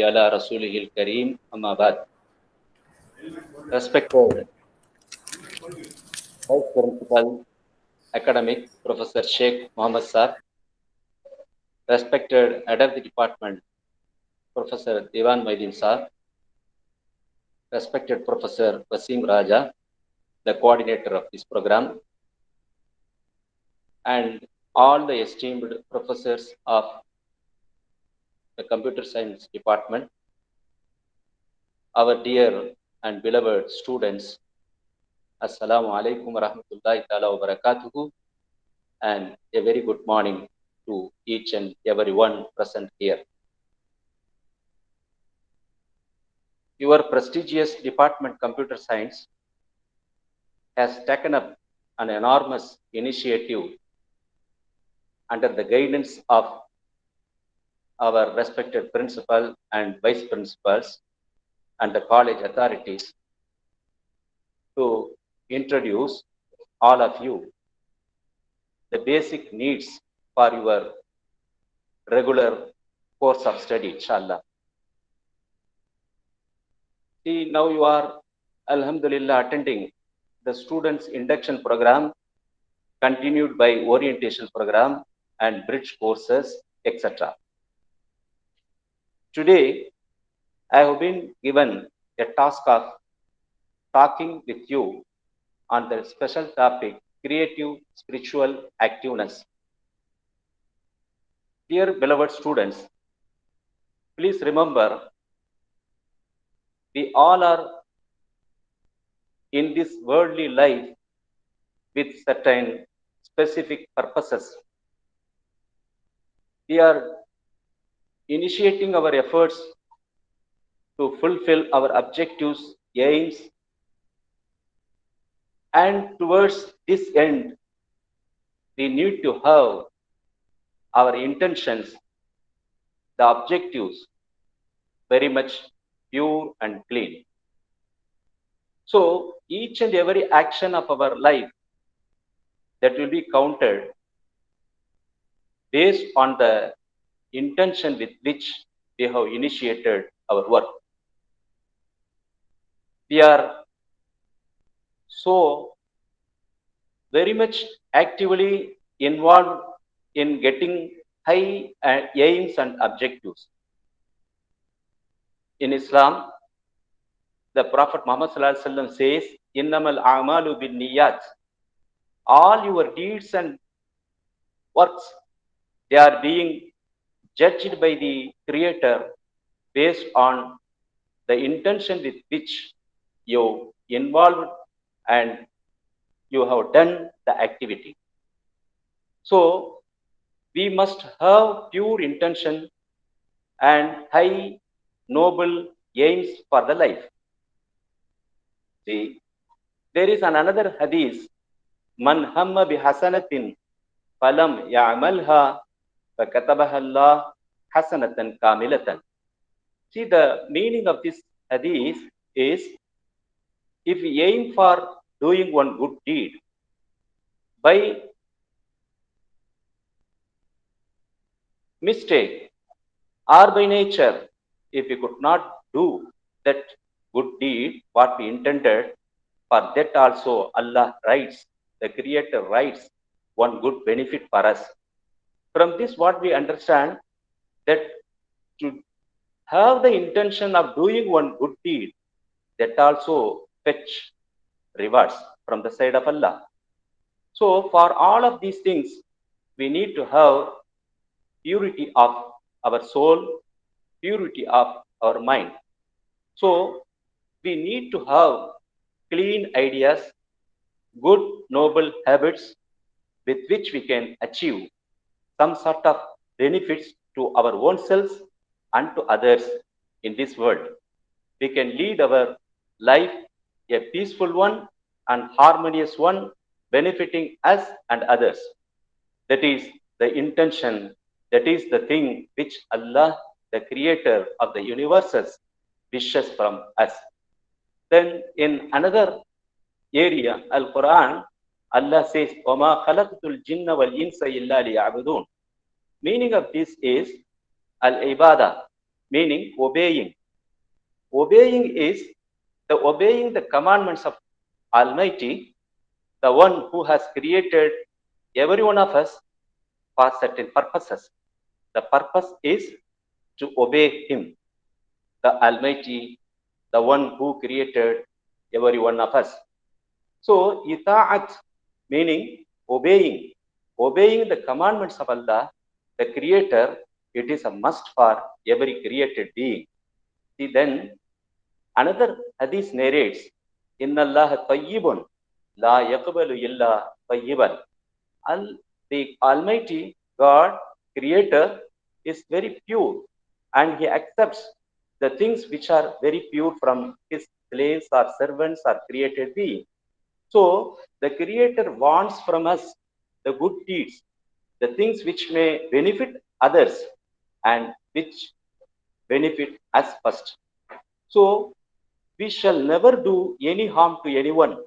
ala Rasulihil Kareem, amma ba'd. Respected Vice Principal, Academic, Professor Sheikh Mohammed Sir, respected Head of the Department, Professor Devan Maidin Sir, respected Professor Wasim Raja, the coordinator of this program, and all the esteemed professors of the Computer Science Department, our dear and beloved students, Assalamu alaikum wa rahmatullahi ta'ala wa barakatuhu, and a very good morning to each and everyone present here. Your prestigious department, Computer Science, has taken up an enormous initiative under the guidance of our respected principal and vice principals and the college authorities to introduce all of you the basic needs for your regular course of study, inshallah. See, now you are, alhamdulillah, attending the students' induction program, continued by orientation program and bridge courses, etc. Today, I have been given a task of talking with you on the special topic, creative spiritual activeness. Dear beloved students, please remember, we all are in this worldly life with certain specific purposes. We are initiating our efforts to fulfill our objectives, aims, and towards this end, we need to have our intentions, the objectives, very much pure and clean. So each and every action of our life that will be counted based on the intention with which we have initiated our work. We are so very much actively involved in getting high aims and objectives. In Islam, the Prophet Muhammad says, "Innamal a'malu bin niyat." All your deeds and works, they are being judged by the Creator based on the intention with which you involved and you have done the activity. So we must have pure intention and high noble aims for the life. See, there is another hadith, man hamma bi hasanatin falam ya'malha fakatabaha Allah hasanatan kamilatan. See, the meaning of this hadith is, if we aim for doing one good deed, by mistake or by nature, if we could not do that good deed, what we intended, for that also Allah writes, the Creator writes one good benefit for us. From this, what we understand, that to have the intention of doing one good deed, that also fetch rewards from the side of Allah. So for all of these things, we need to have purity of our soul, purity of our mind. So we need to have clean ideas, good noble habits with which we can achieve some sort of benefits to our own selves and to others in this world. We can lead our life a peaceful one and harmonious one, benefiting us and others. That is the intention, that is the thing which Allah, the Creator of the universes, wishes from us. Then in another area, Al-Quran, Allah says, وَمَا خَلَقْتُ الْجِنَّ وَالْإِنسَ إِلَّا لِيَعْبُدُونَ. Meaning of this is al-ibadah, meaning obeying. Obeying is obeying the commandments of Almighty, the one who has created every one of us for certain purposes. The purpose is to obey Him, the Almighty, the one who created every one of us. So, ita'at meaning obeying the commandments of Allah, the Creator, it is a must for every created being. See, then another hadith narrates, Inna Allah tayyibun, la yaqbalu illa tayyiban. The Almighty God, Creator, is very pure and He accepts the things which are very pure from His slaves or servants or created beings. So the Creator wants from us the good deeds, the things which may benefit others and which benefit us first. So we shall never do any harm to anyone.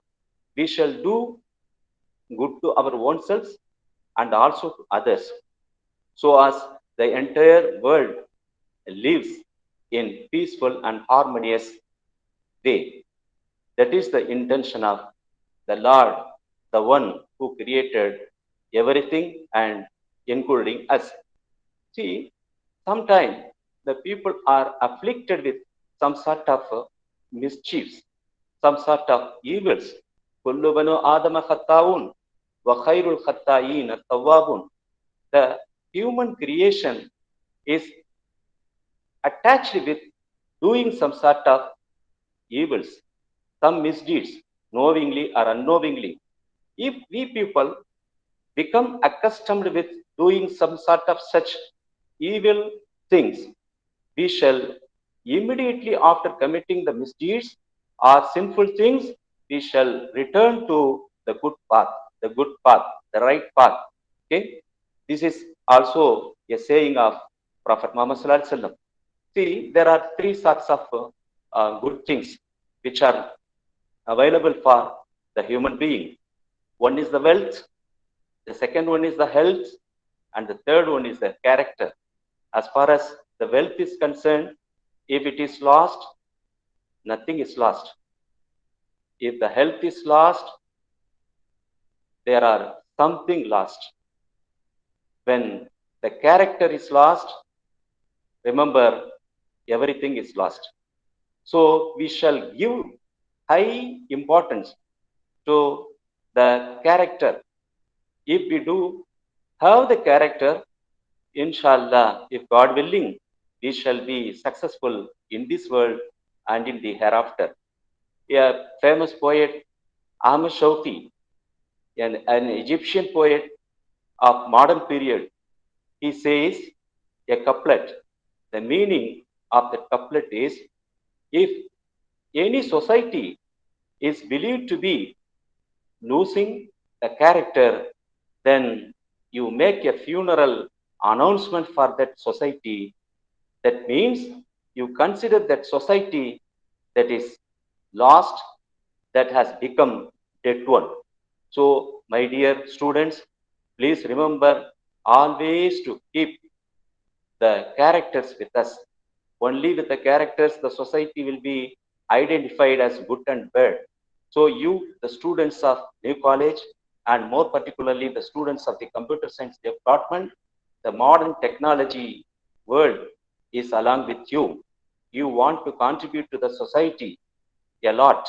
We shall do good to our own selves and also to others, so as the entire world lives in peaceful and harmonious way. That is the intention of the Lord, the one who created everything and including us. See, sometimes the people are afflicted with some sort of mischiefs, some sort of evils. Kullu banu Adama khatta'un wa khairul khatta'in at-tawwabun. The human creation is attached with doing some sort of evils, some misdeeds, knowingly or unknowingly. If we people become accustomed with doing some sort of such evil things, we shall immediately after committing the misdeeds or sinful things, we shall return to the good path, the good path, the right path. Okay, this is also a saying of Prophet Muhammad Sallallahu Alaihi Wasallam. See, there are three sorts of good things which are available for the human being. One is the wealth, the second one is the health, and the third one is the character. As far as the wealth is concerned, if it is lost, nothing is lost. If the health is lost, there are something lost. When the character is lost, remember, everything is lost. So we shall give high importance to the character. If we do have the character, inshallah, if God willing, we shall be successful in this world and in the hereafter. A famous poet, Ahmad Shawqi, an Egyptian poet of modern period, he says a couplet. The meaning of the couplet is, if any society is believed to be losing the character, then you make a funeral announcement for that society. That means you consider that society that is lost, that has become dead one. So, my dear students, please remember always to keep the characters with us. Only with the characters, the society will be identified as good and bad. So, you, the students of New College, and more particularly the students of the Computer Science Department, the modern technology world is along with you. You want to contribute to the society a lot.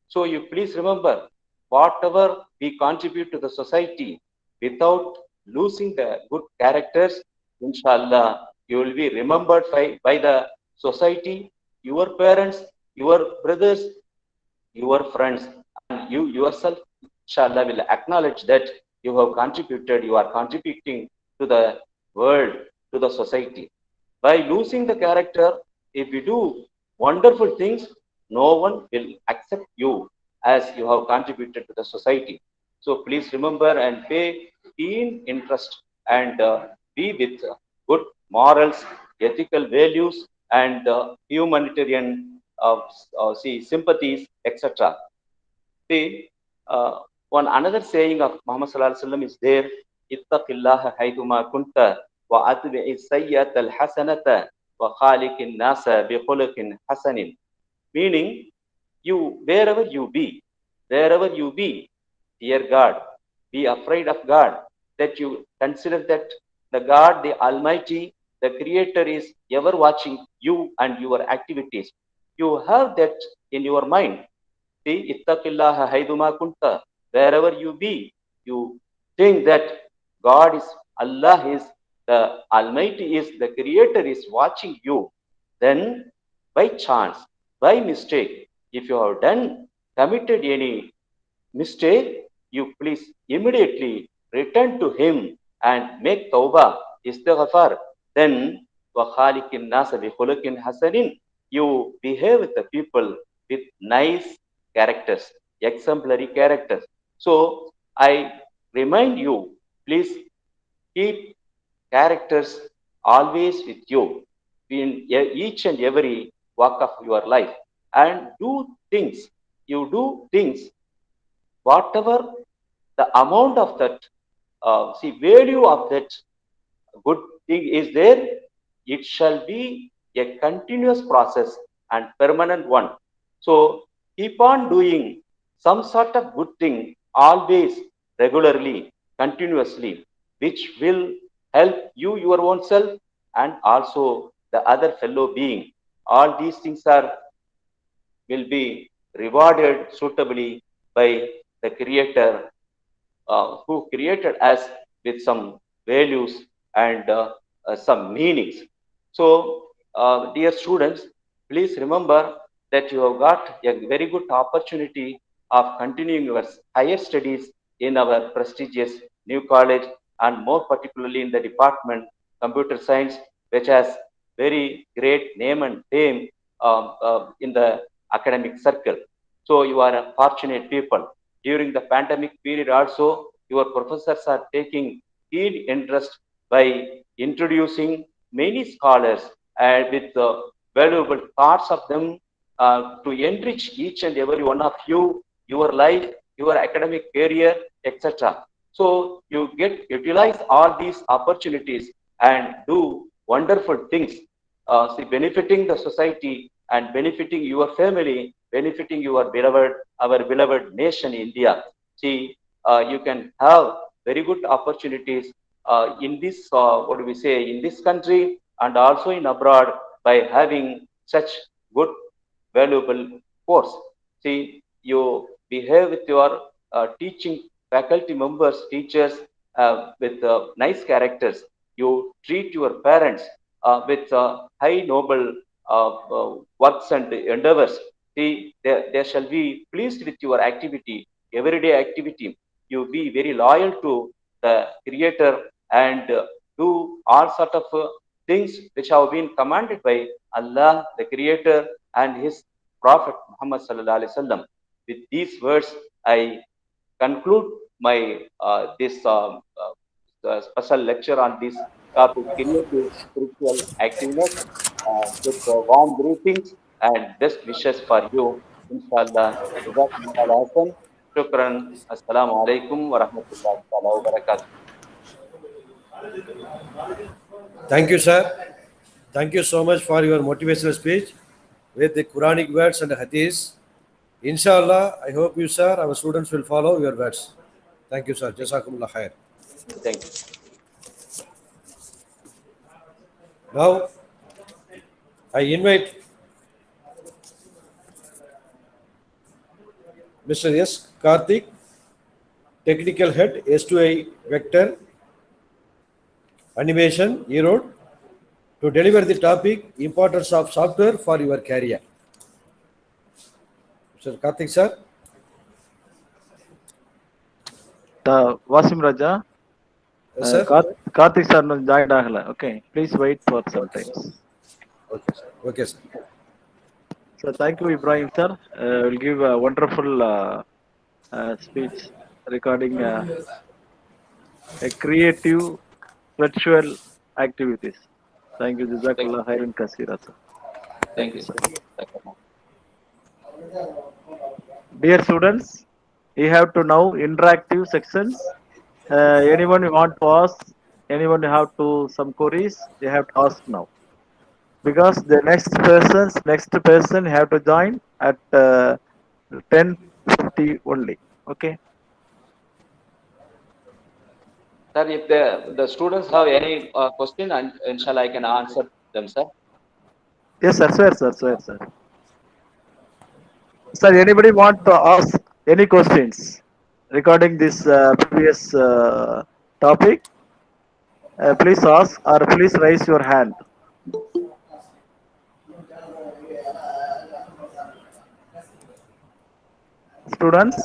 So, you please remember, whatever we contribute to the society without losing the good characters, inshallah, you will be remembered by the society, your parents, your brothers, your friends, and you yourself, inshallah, will acknowledge that you have contributed, you are contributing to the world, to the society. By losing the character, if you do wonderful things, no one will accept you as you have contributed to the society. So please remember and pay keen interest and be with good morals, ethical values, and humanitarian sympathies, etc. See, one another saying of Muhammad Sallallahu Alaihi Wasallam is there, ittaqillaha haythuma kunta wa atbi'i sayyata al-hasanata وَخَالِقِ النَّاسَ بِخُلُقٍ حَسَنٍ. Meaning, wherever you be, fear God, be afraid of God, that you consider that the God, the Almighty, the Creator is ever watching you and your activities. You have that in your mind. See, ittaqillaha hayduma kunta. Wherever you be, you think that God is, Allah is, the Almighty is, the Creator is watching you. Then, by chance, by mistake, if you have committed any mistake, you please immediately return to Him and make tawbah, istighfar. Then, وَخَالِقِ النَّاسَ بِخُلُقٍ حَسَنٍ, you behave with the people with nice characters, exemplary characters. So, I remind you, please keep characters always with you in each and every walk of your life, and do things. You do things, whatever the amount of that, value of that good thing is there, it shall be a continuous process and permanent one. So keep on doing some sort of good thing always, regularly, continuously, which will help you, your own self, and also the other fellow being. All these things are will be rewarded suitably by the Creator, who created us with some values and some meanings. So, dear students, please remember that you have got a very good opportunity of continuing your higher studies in our prestigious new college, and more particularly in the department computer science, which has very great name and fame in the academic circle. So you are a fortunate people. During the pandemic period also, your professors are taking keen interest by introducing many scholars with valuable thoughts of them to enrich each and every one of you, your life, your academic career, etc. So you get utilize all these opportunities and do wonderful things, benefiting the society and benefiting your family, benefiting your beloved, our beloved nation, India. See, you can have very good opportunities in this, what do we say, in this country and also in abroad by having such good, valuable course. See, you behave with your teaching faculty members, teachers with nice characters. You treat your parents with high noble works and endeavors. See, they shall be pleased with your activity, everyday activity. You be very loyal to the Creator and do all sort of things which have been commanded by Allah, the Creator, and His Prophet Muhammad sallallahu alaihi wasallam. With these words, I conclude my this special lecture on this topic, creative spiritual activeness, with warm greetings and best wishes for you. Inshallah. Jazakumullah Hasan. Shukran. Assalamu alaikum wa rahmatullahi wa barakatuh. Thank you, sir. Thank you so much for your motivational speech with the Quranic words and hadiths. Inshallah, I hope you, sir, our students will follow your words. Thank you, sir. Jazakumullah khair. Thank you. Now, I invite Mr. S. Karthik, Technical Head, S2I Vector Animation, Erode, to deliver the topic, Importance of Software for Your Career. Mr. Karthik, sir. Wasim Raja. Yes, sir. Karthik sir no joined agala. Okay, please wait for some times. Okay, sir. Okay, sir. So thank you, Ibrahim sir. Will give a wonderful speech regarding a creative virtual activities. Thank you, Jazakallah khairan kasira sir. Thank you, sir. Dear students, you have to now interactive sections. Anyone who want to ask, anyone have to some queries, they have to ask now. because the next person have to join at 10:50 only. Okay. Sir, if the students have any question, and inshallah I can answer them, sir. Yes, sir. Sir. Sir, anybody want to ask any questions regarding this previous topic? Please ask or please raise your hand. Students.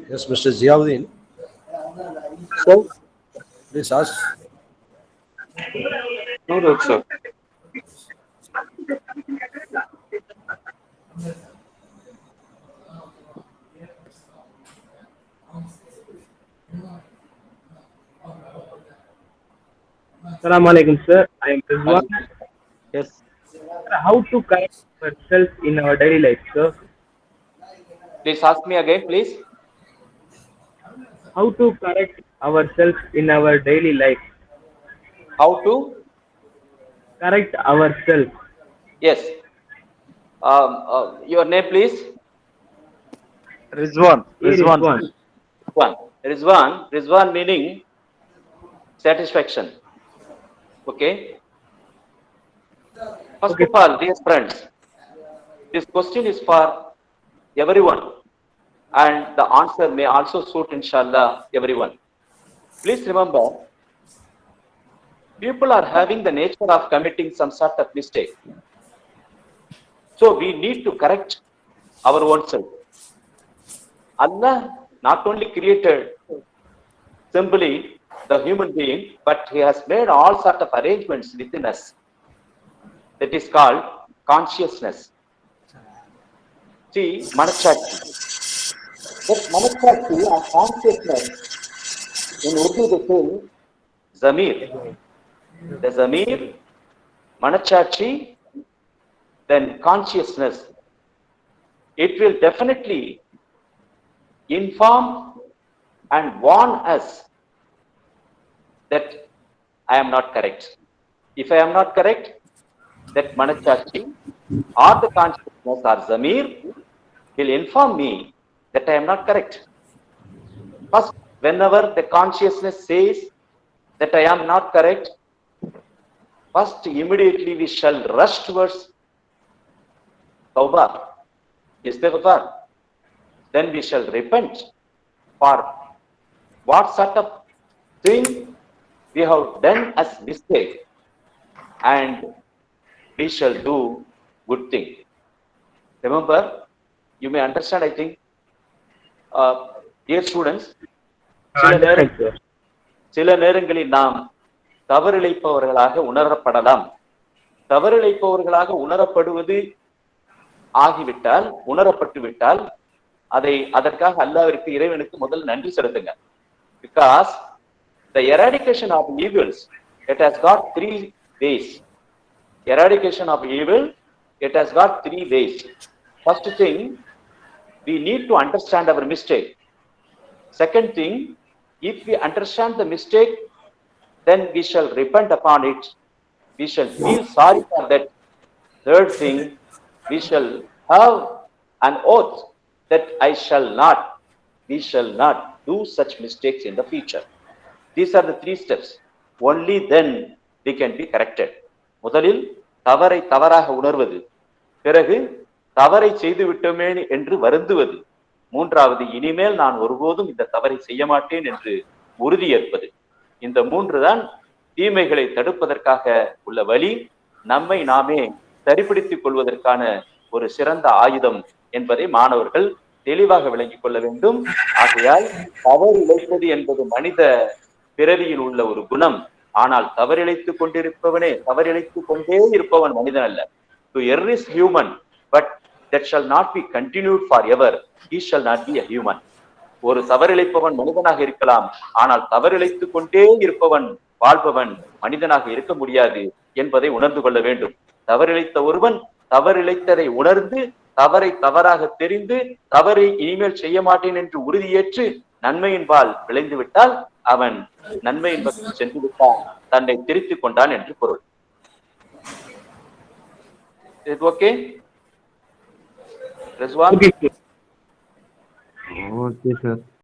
Yes, Mr. Ziauddin, Sir, please ask. no, sir. Assalamu alaikum, sir. I am Rizwan. Yes. Sir, how to correct ourselves in our daily life, sir? Please ask me again, please. How to correct ourselves in our daily life? How to? Correct ourselves. Yes. Your name, please. Rizwan. Here is Rizwan. one. Rizwan. Rizwan meaning satisfaction. Okay. First Okay. of all, dear friends, this question is for everyone, and the answer may also suit, inshallah, everyone. Please remember, people are having the nature of committing some sort of mistake. So we need to correct our own self. Allah not only created simply the human being, but He has made all sort of arrangements within us. That is called consciousness. See, Manachakti. That Manachakti or consciousness, in Urdu they say Zamir. The Zamir, Manachakti, then consciousness. It will definitely inform and warn us that I am not correct. If I am not correct, that Manachakti or the consciousness or Zamir will inform me that I am not correct. First, whenever the consciousness says that I am not correct, first immediately we shall rush towards Tawbah, Istighfar. Then we shall repent for what sort of thing we have done as mistake, and we shall do good thing. Remember, you may understand, I think, dear students, Understand, sir. சில நேரங்களில் நாம் தவறிழைப்பவர்களாக உணரப்படலாம். தவறிழைப்பவர்களாக உணரப்படுவது ஆகிவிட்டால், உணரப்பட்டு விட்டால், அதற்காக அல்லாஹ்விற்கு, இறைவனுக்கு முதல் நன்றி செலுத்துங்க. Because the eradication of evils, it has got three ways. Eradication of evil, it has got three ways. First thing, we need to understand our mistake. Second thing, if we understand the mistake, then we shall repent upon it. We shall feel sorry for that. Third thing, we shall have an oath that we shall not do such mistakes in the future. These are the three steps. Only then we can be corrected. முதலில் தவறை தவறாக உணர்வது, பிறகு தவறை செய்து விட்டோமே என்று வருந்துவது, மூன்றாவது இனிமேல் நான் ஒருபோதும் இந்த தவறை செய்ய மாட்டேன் என்று உறுதியேற்பது. இந்த மூன்று தான் தீமைகளை தடுப்பதற்காக உள்ள வழி, நம்மை நாமே சரிப்படுத்திக் கொள்வதற்கான ஒரு சிறந்த ஆயுதம் என்பதை மாணவர்கள் தெளிவாக விளங்கிக் கொள்ள வேண்டும். ஆகையால் தவறு இழைப்பது என்பது மனித பிறவியில் உள்ள ஒரு குணம். ஆனால் தவறிழைத்துக் கொண்டே இருப்பவன் மனிதன் அல்ல. To err is human, but that shall not be continued forever, he shall not be a human. ஒரு தவறிழைப்பவன் மனிதனாக இருக்கலாம், ஆனால் தவறிழைத்துக் கொண்டே இருப்பவன் வாழ்பவன் மனிதனாக இருக்க முடியாது என்பதை உணர்ந்து கொள்ள வேண்டும். தவறிழைத்த ஒருவன் தவறிழைத்ததை உணர்ந்து தவறை தவறாக தெரிந்து தவறை இனிமேல் செய்ய மாட்டேன் என்று உறுதியேற்று நன்மையின் பால் விளைந்து விட்டால் அவன் நன்மையின் பக்கம் சென்று விட்டான், தன்னை திருத்திக் கொண்டான் என்று பொருள். Okay Rizwan? Okay, sir. Okay, sir.